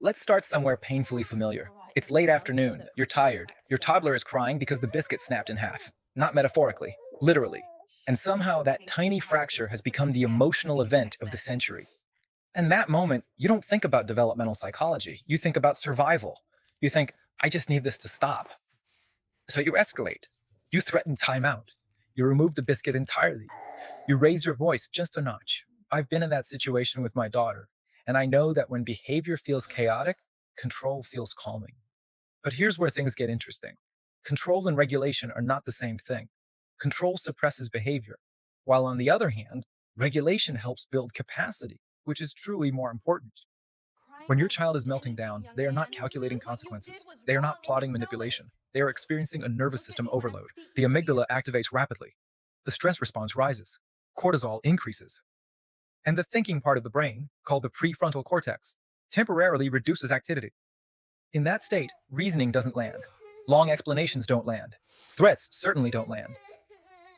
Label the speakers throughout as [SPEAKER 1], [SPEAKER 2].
[SPEAKER 1] Let's start somewhere painfully familiar. It's late afternoon, you're tired, your toddler is crying because the biscuit snapped in half. Not metaphorically, literally. And somehow that tiny fracture has become the emotional event of the century. In that moment, you don't think about developmental psychology, you think about survival. You think, I just need this to stop. So you escalate. You threaten timeout. You remove the biscuit entirely. You raise your voice just a notch. I've been in that situation with my daughter, and I know that when behavior feels chaotic, control feels calming. But here's where things get interesting. Control and regulation are not the same thing. Control suppresses behavior, while on the other hand, regulation helps build capacity, which is truly more important. When your child is melting down, they are not calculating consequences. They are not plotting manipulation. They are experiencing a nervous system overload. The amygdala activates rapidly. The stress response rises. Cortisol increases. And the thinking part of the brain, called the prefrontal cortex, temporarily reduces activity. In that state, reasoning doesn't land. Long explanations don't land. Threats certainly don't land.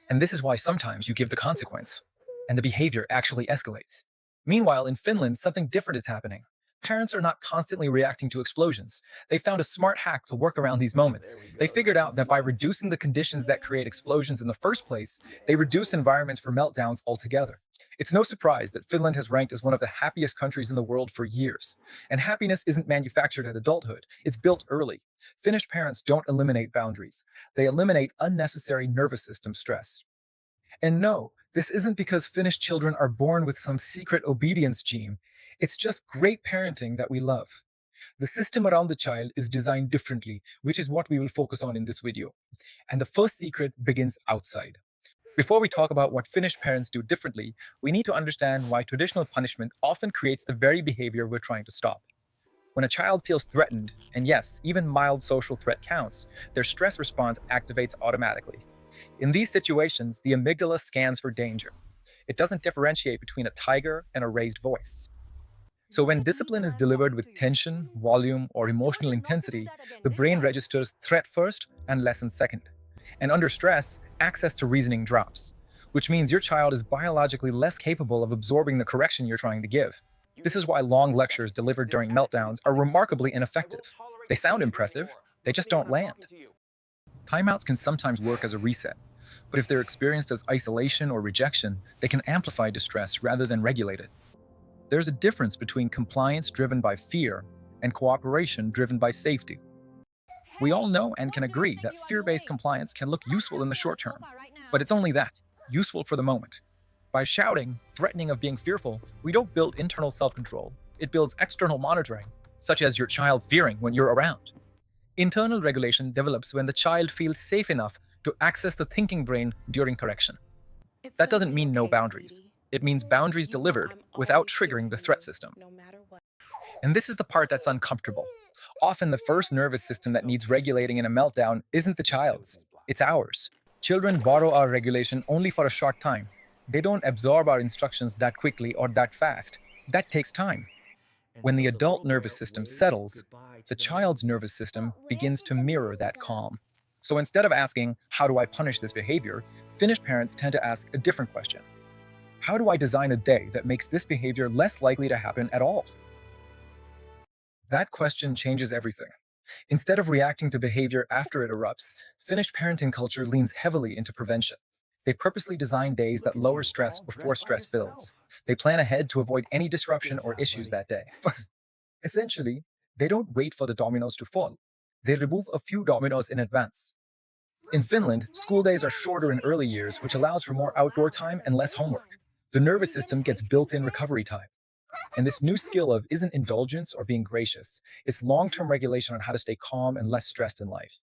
[SPEAKER 1] And this is why sometimes you give the consequence, and the behavior actually escalates. Meanwhile, in Finland, something different is happening. Parents are not constantly reacting to explosions. They found a smart hack to work around these moments. They figured out that by reducing the conditions that create explosions in the first place, they reduce environments for meltdowns altogether. It's no surprise that Finland has ranked as one of the happiest countries in the world for years. And happiness isn't manufactured at adulthood, it's built early. Finnish parents don't eliminate boundaries. They eliminate unnecessary nervous system stress. And no, this isn't because Finnish children are born with some secret obedience gene. It's just great parenting that we love. The system around the child is designed differently, which is what we will focus on in this video. And the first secret begins outside. Before we talk about what Finnish parents do differently, we need to understand why traditional punishment often creates the very behavior we're trying to stop. When a child feels threatened, and yes, even mild social threat counts, their stress response activates automatically. In these situations, the amygdala scans for danger. It doesn't differentiate between a tiger and a raised voice. So when discipline is delivered with tension, volume, or emotional intensity, the brain registers threat first and lesson second. And under stress, access to reasoning drops, which means your child is biologically less capable of absorbing the correction you're trying to give. This is why long lectures delivered during meltdowns are remarkably ineffective. They sound impressive, they just don't land. Timeouts can sometimes work as a reset, but if they're experienced as isolation or rejection, they can amplify distress rather than regulate it. There's a difference between compliance driven by fear and cooperation driven by safety. We all know and can agree that fear-based compliance can look useful in the short term, but it's only that, useful for the moment. By shouting, threatening of being fearful, we don't build internal self-control. It builds external monitoring, such as your child fearing when you're around. Internal regulation develops when the child feels safe enough to access the thinking brain during correction. That doesn't mean no boundaries. It means boundaries delivered without triggering the threat system. And this is the part that's uncomfortable. Often the first nervous system that needs regulating in a meltdown isn't the child's, it's ours. Children borrow our regulation only for a short time. They don't absorb our instructions that quickly or that fast. That takes time. When the adult nervous system settles, the child's nervous system begins to mirror that calm. So instead of asking, how do I punish this behavior, Finnish parents tend to ask a different question. How do I design a day that makes this behavior less likely to happen at all? That question changes everything. Instead of reacting to behavior after it erupts, Finnish parenting culture leans heavily into prevention. They purposely design days that lower stress before stress builds. They plan ahead to avoid any disruption or issues that day. Essentially, they don't wait for the dominoes to fall. They remove a few dominoes in advance. In Finland, school days are shorter in early years, which allows for more outdoor time and less homework. The nervous system gets built-in recovery time. And this new skill of isn't indulgence or being gracious, it's long-term regulation on how to stay calm and less stressed in life.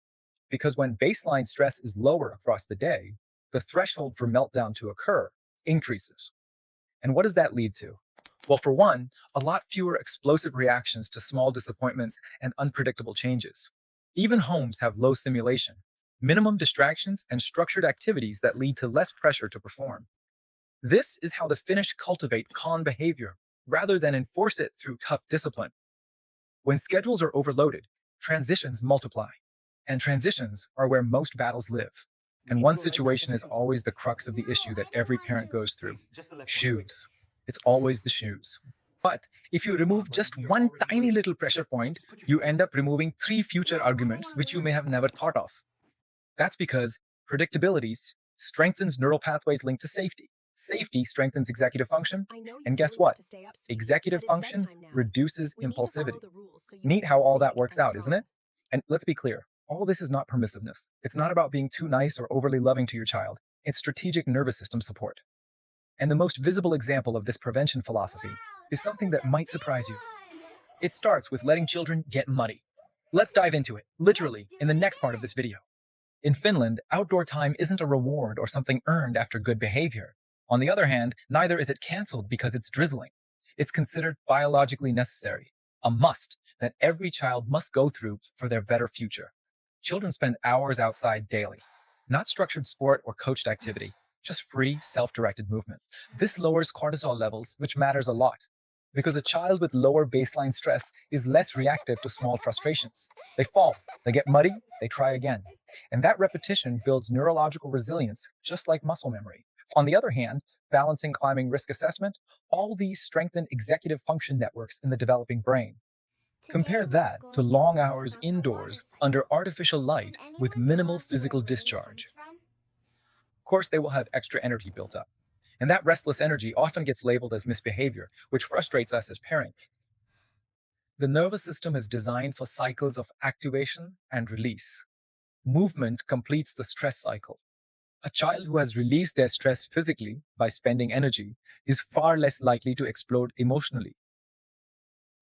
[SPEAKER 1] Because when baseline stress is lower across the day, the threshold for meltdown to occur increases. And what does that lead to? Well, for one, a lot fewer explosive reactions to small disappointments and unpredictable changes. Even homes have low simulation, minimum distractions, and structured activities that lead to less pressure to perform. This is how the Finnish cultivate calm behavior, rather than enforce it through tough discipline. When schedules are overloaded, transitions multiply. And transitions are where most battles live. And one situation is always the crux of the issue that every parent goes through. Shoes. It's always the shoes. But if you remove just one tiny little pressure point, you end up removing three future arguments which you may have never thought of. That's because predictability strengthens neural pathways linked to safety. Safety strengthens executive function. And guess what? Executive function reduces impulsivity. Neat how all that works out, isn't it? And let's be clear, all this is not permissiveness. It's not about being too nice or overly loving to your child. It's strategic nervous system support. And the most visible example of this prevention philosophy is something that might surprise you. It starts with letting children get muddy. Let's dive into it, literally, in the next part of this video. In Finland, outdoor time isn't a reward or something earned after good behavior. On the other hand, neither is it canceled because it's drizzling. It's considered biologically necessary, a must that every child must go through for their better future. Children spend hours outside daily, not structured sport or coached activity, just free, self-directed movement. This lowers cortisol levels, which matters a lot, because a child with lower baseline stress is less reactive to small frustrations. They fall, they get muddy, they try again. And that repetition builds neurological resilience, just like muscle memory. On the other hand, balancing climbing risk assessment, all these strengthen executive function networks in the developing brain. Compare that to long hours indoors under artificial light with minimal physical discharge. Of course, they will have extra energy built up. And that restless energy often gets labeled as misbehavior, which frustrates us as parents. The nervous system is designed for cycles of activation and release. Movement completes the stress cycle. A child who has released their stress physically by spending energy is far less likely to explode emotionally.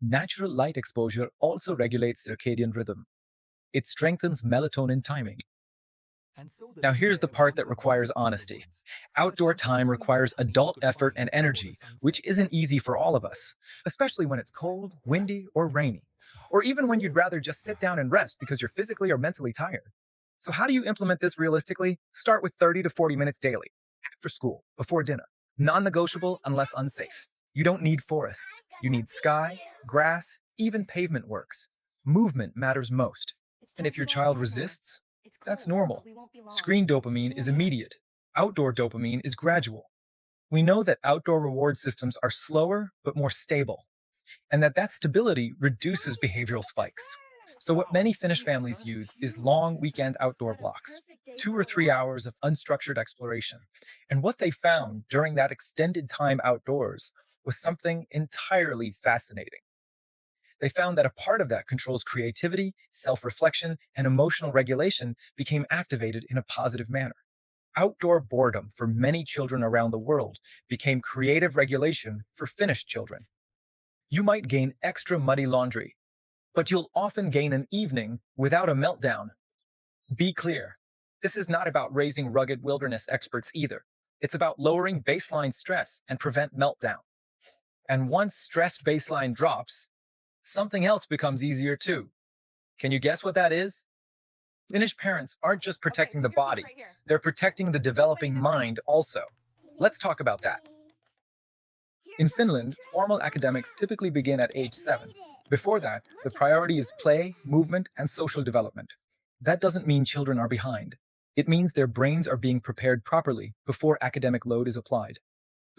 [SPEAKER 1] Natural light exposure also regulates circadian rhythm. It strengthens melatonin timing. Now here's the part that requires honesty. Outdoor time requires adult effort and energy, which isn't easy for all of us, especially when it's cold, windy, or rainy, or even when you'd rather just sit down and rest because you're physically or mentally tired. So how do you implement this realistically? Start with 30 to 40 minutes daily, after school, before dinner. Non-negotiable unless unsafe. You don't need forests. You need sky, grass, even pavement works. Movement matters most. And if your child resists, that's normal. Screen dopamine is immediate. Outdoor dopamine is gradual. We know that outdoor reward systems are slower but more stable, and that stability reduces behavioral spikes. So what many Finnish families use is long weekend outdoor blocks, 2 or 3 hours of unstructured exploration. And what they found during that extended time outdoors was something entirely fascinating. They found that a part of that controls creativity, self-reflection, and emotional regulation became activated in a positive manner. Outdoor boredom for many children around the world became creative regulation for Finnish children. You might gain extra muddy laundry, but you'll often gain an evening without a meltdown. Be clear, this is not about raising rugged wilderness experts either. It's about lowering baseline stress and prevent meltdown. And once stress baseline drops, something else becomes easier too. Can you guess what that is? Finnish parents aren't just protecting the body, they're protecting the developing mind also. Let's talk about that. In Finland, formal academics typically begin at age 7. Before that, the priority is play, movement, and social development. That doesn't mean children are behind. It means their brains are being prepared properly before academic load is applied.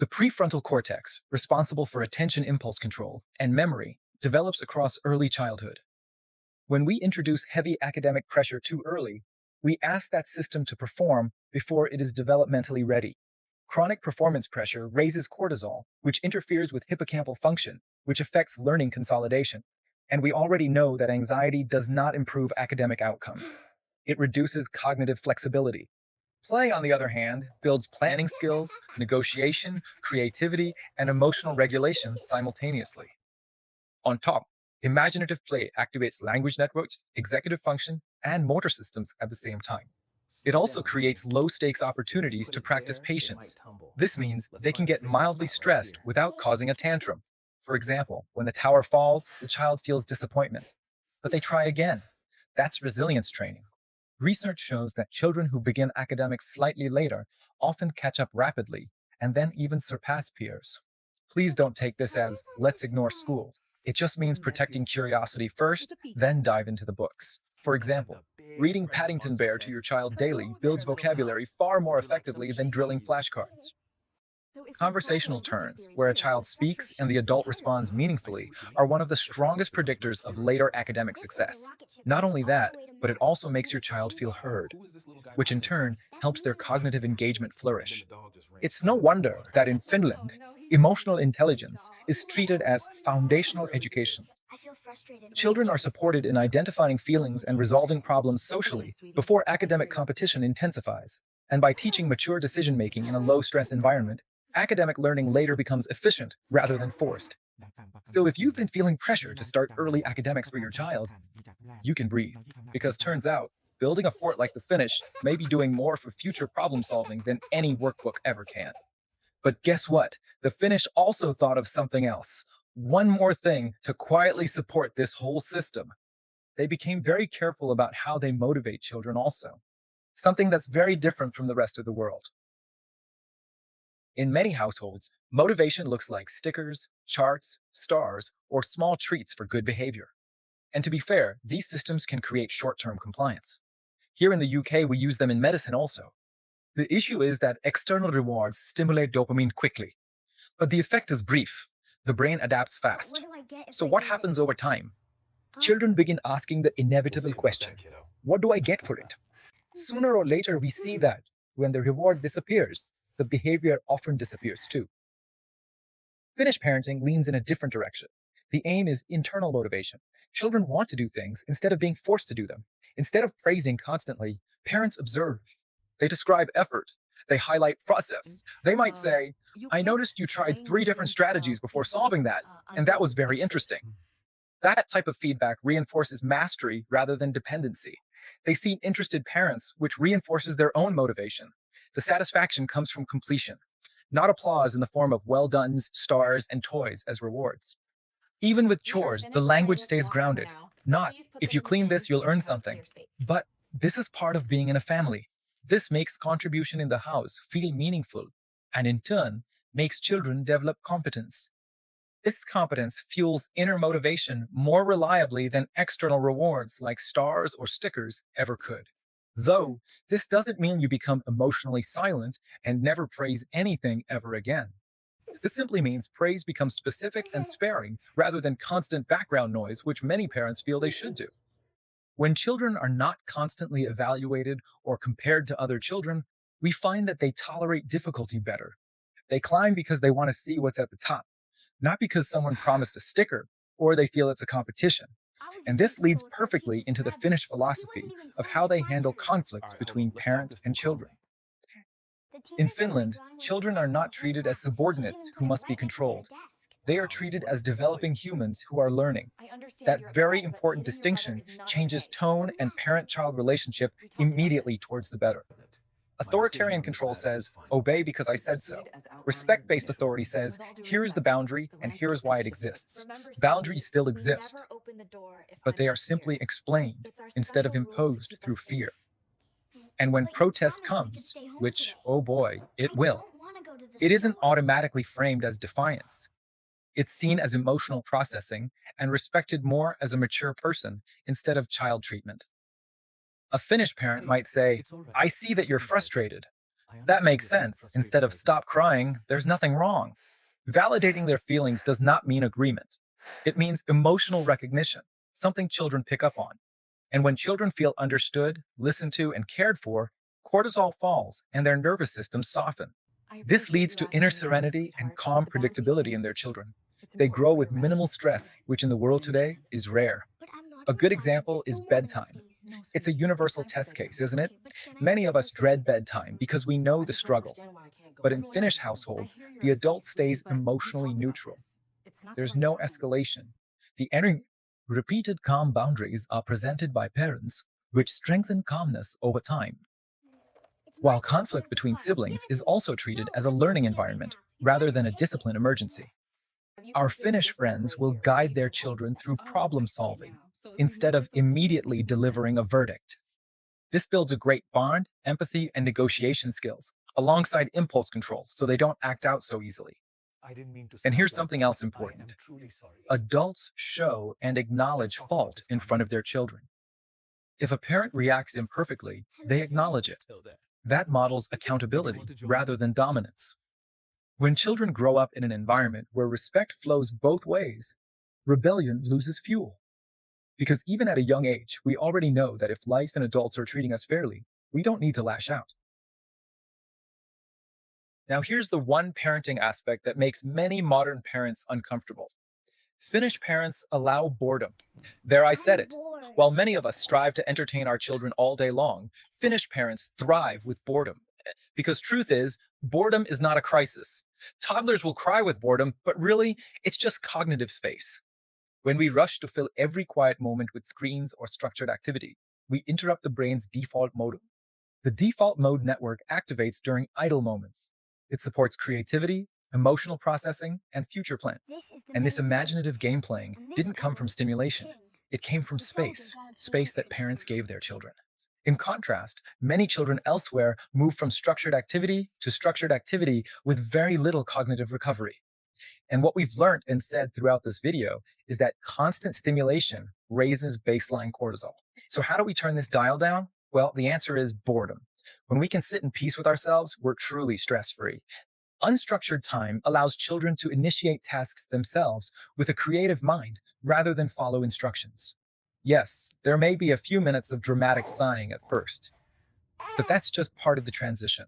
[SPEAKER 1] The prefrontal cortex, responsible for attention impulse control and memory, develops across early childhood. When we introduce heavy academic pressure too early, we ask that system to perform before it is developmentally ready. Chronic performance pressure raises cortisol, which interferes with hippocampal function, which affects learning consolidation. And we already know that anxiety does not improve academic outcomes. It reduces cognitive flexibility. Play, on the other hand, builds planning skills, negotiation, creativity, and emotional regulation simultaneously. On top, imaginative play activates language networks, executive function, and motor systems at the same time. It also creates low-stakes opportunities to practice patience. This means they can get mildly stressed without causing a tantrum. For example, when the tower falls, the child feels disappointment, but they try again. That's resilience training. Research shows that children who begin academics slightly later often catch up rapidly and then even surpass peers. Please don't take this as, let's ignore school. It just means protecting curiosity first, then dive into the books. For example, reading Paddington Bear to your child daily builds vocabulary far more effectively than drilling flashcards. Conversational turns, where a child speaks and the adult responds meaningfully, are one of the strongest predictors of later academic success. Not only that, but it also makes your child feel heard, which in turn helps their cognitive engagement flourish. It's no wonder that in Finland, emotional intelligence is treated as foundational education. Children are supported in identifying feelings and resolving problems socially before academic competition intensifies. And by teaching mature decision making in a low stress environment, academic learning later becomes efficient rather than forced. So if you've been feeling pressure to start early academics for your child, you can breathe. Because turns out, building a fort like the Finnish may be doing more for future problem solving than any workbook ever can. But guess what? The Finnish also thought of something else. One more thing to quietly support this whole system. They became very careful about how they motivate children also. Something that's very different from the rest of the world. In many households, motivation looks like stickers, charts, stars, or small treats for good behavior. And to be fair, these systems can create short-term compliance. Here in the UK, we use them in medicine also. The issue is that external rewards stimulate dopamine quickly, but the effect is brief. The brain adapts fast. So what happens over time? Children begin asking the inevitable question, what do I get for it? Sooner or later, we see that when the reward disappears, the behavior often disappears too. Finnish parenting leans in a different direction. The aim is internal motivation. Children want to do things instead of being forced to do them. Instead of praising constantly, parents observe. They describe effort. They highlight process. They might say, I noticed you tried 3 different strategies before solving that, and that was very interesting. That type of feedback reinforces mastery rather than dependency. They see interested parents, which reinforces their own motivation. The satisfaction comes from completion, not applause in the form of well-dones, stars, and toys as rewards. Even with chores, the language stays grounded. Not, if you clean this, you'll earn something. But this is part of being in a family. This makes contribution in the house feel meaningful, and in turn, makes children develop competence. This competence fuels inner motivation more reliably than external rewards like stars or stickers ever could. Though, this doesn't mean you become emotionally silent and never praise anything ever again. This simply means praise becomes specific and sparing rather than constant background noise, which many parents feel they should do. When children are not constantly evaluated or compared to other children, we find that they tolerate difficulty better. They climb because they want to see what's at the top, not because someone promised a sticker or they feel it's a competition. And this leads perfectly into the Finnish philosophy of how they handle conflicts between parent and children. In Finland, children are not treated as subordinates who must be controlled. They are treated as developing humans who are learning. That very important distinction changes tone and parent-child relationship immediately towards the better. Authoritarian control says, obey because I said so. Respect-based authority says, here is the boundary and here is why it exists. Boundaries still exist, but they are simply explained instead of imposed through fear. And when protest comes, which, oh boy, it will, it isn't automatically framed as defiance. It's seen as emotional processing and respected more as a mature person instead of child treatment. A Finnish parent might say, I see that you're frustrated. That makes sense. Instead of stop crying, there's nothing wrong. Validating their feelings does not mean agreement. It means emotional recognition, something children pick up on. And when children feel understood, listened to, and cared for, cortisol falls and their nervous systems soften. This leads to inner serenity and calm predictability in their children. They grow with minimal stress, which in the world today is rare. A good example is bedtime. It's a universal test case, isn't it? Many of us dread bedtime because we know the struggle. But in Finnish households, the adult stays emotionally neutral. There's no escalation. Repeated calm boundaries are presented by parents, which strengthen calmness over time. While conflict between siblings is also treated as a learning environment rather than a discipline emergency. Our Finnish friends will guide their children through problem solving instead of immediately delivering a verdict. This builds a great bond, empathy, and negotiation skills, alongside impulse control so they don't act out so easily. And here's something else important. Adults show and acknowledge fault in front of their children. If a parent reacts imperfectly, they acknowledge it. That models accountability rather than dominance. When children grow up in an environment where respect flows both ways, rebellion loses fuel. Because even at a young age, we already know that if life and adults are treating us fairly, we don't need to lash out. Now, here's the one parenting aspect that makes many modern parents uncomfortable. Finnish parents allow boredom. There, I said it. While many of us strive to entertain our children all day long, Finnish parents thrive with boredom. Because truth is, boredom is not a crisis. Toddlers will cry with boredom, but really, it's just cognitive space. When we rush to fill every quiet moment with screens or structured activity, we interrupt the brain's default mode. The default mode network activates during idle moments. It supports creativity, emotional processing, and future planning. And this imaginative game playing didn't come from stimulation. It came from space that parents gave their children. In contrast, many children elsewhere move from structured activity to structured activity with very little cognitive recovery. And what we've learned and said throughout this video is that constant stimulation raises baseline cortisol. So how do we turn this dial down? Well, the answer is boredom. When we can sit in peace with ourselves, we're truly stress-free. Unstructured time allows children to initiate tasks themselves with a creative mind rather than follow instructions. Yes, there may be a few minutes of dramatic sighing at first, but that's just part of the transition.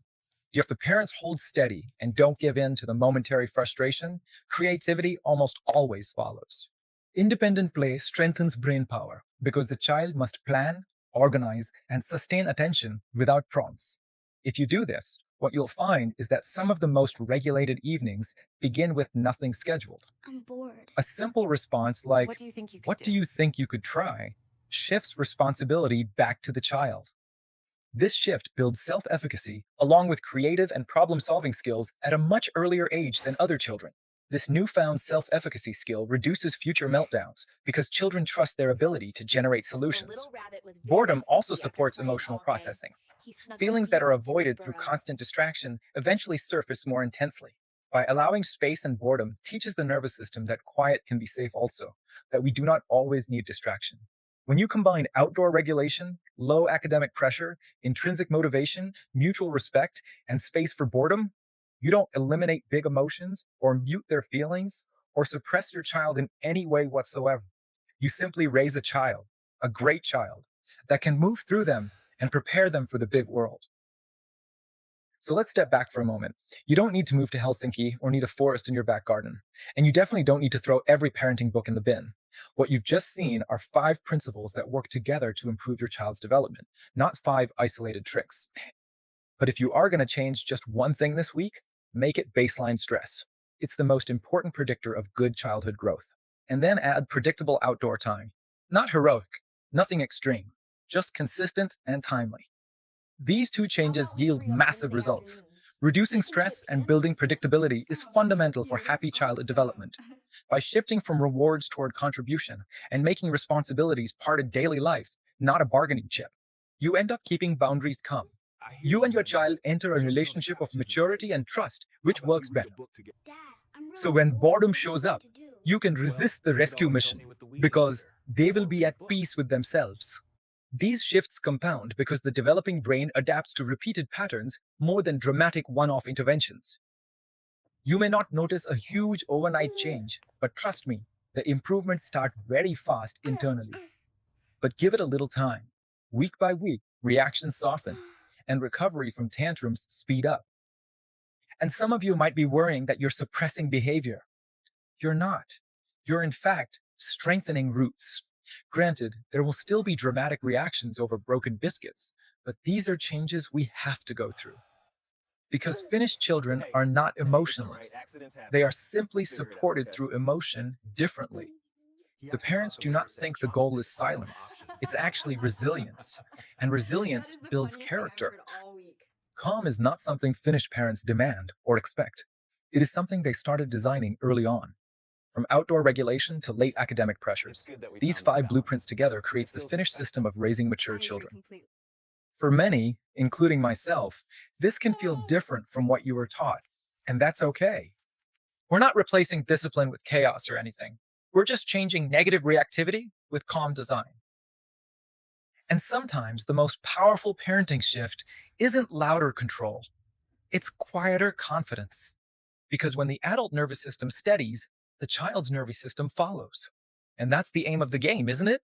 [SPEAKER 1] If the parents hold steady and don't give in to the momentary frustration, creativity almost always follows. Independent play strengthens brain power because the child must plan, organize, and sustain attention without prompts. If you do this, what you'll find is that some of the most regulated evenings begin with nothing scheduled.
[SPEAKER 2] I'm bored.
[SPEAKER 1] A simple response like,
[SPEAKER 3] What do you think you could
[SPEAKER 1] "What
[SPEAKER 3] do?
[SPEAKER 1] do you think you could try?" shifts responsibility back to the child. This shift builds self-efficacy along with creative and problem-solving skills at a much earlier age than other children. This newfound self-efficacy skill reduces future meltdowns because children trust their ability to generate solutions. Boredom also supports emotional processing. Feelings that are avoided through constant distraction eventually surface more intensely. By allowing space and boredom teaches the nervous system that quiet can be safe also, that we do not always need distraction. When you combine outdoor regulation, low academic pressure, intrinsic motivation, mutual respect, and space for boredom, you don't eliminate big emotions or mute their feelings or suppress your child in any way whatsoever. You simply raise a child, a great child, that can move through them and prepare them for the big world. So let's step back for a moment. You don't need to move to Helsinki or need a forest in your back garden. And you definitely don't need to throw every parenting book in the bin. What you've just seen are 5 principles that work together to improve your child's development, not 5 isolated tricks. But if you are going to change just one thing this week, make it baseline stress. It's the most important predictor of good childhood growth. And then add predictable outdoor time. Not heroic, nothing extreme, just consistent and timely. These 2 changes yield massive results. Reducing stress and building predictability is fundamental for happy childhood development. By shifting from rewards toward contribution and making responsibilities part of daily life, not a bargaining chip, you end up keeping boundaries calm. You and your child enter a relationship of maturity and trust, which works better. So when boredom shows up, you can resist the rescue mission because they will be at peace with themselves. These shifts compound because the developing brain adapts to repeated patterns more than dramatic one-off interventions. You may not notice a huge overnight change, but trust me, the improvements start very fast internally. But give it a little time. Week by week, reactions soften, and recovery from tantrums speed up. And some of you might be worrying that you're suppressing behavior. You're not. You're in fact strengthening roots. Granted, there will still be dramatic reactions over broken biscuits, but these are changes we have to go through. Because Finnish children are not emotionless. They are simply supported through emotion differently. The parents do not think the goal is silence. It's actually resilience. And resilience builds character. Calm is not something Finnish parents demand or expect. It is something they started designing early on. From outdoor regulation to late academic pressures, these 5 blueprints together creates the Finnish system of raising mature children. For many, including myself, this can feel different from what you were taught, and that's okay. We're not replacing discipline with chaos or anything. We're just changing negative reactivity with calm design. And sometimes the most powerful parenting shift isn't louder control. It's quieter confidence. Because when the adult nervous system steadies, the child's nervous system follows. And that's the aim of the game, isn't it?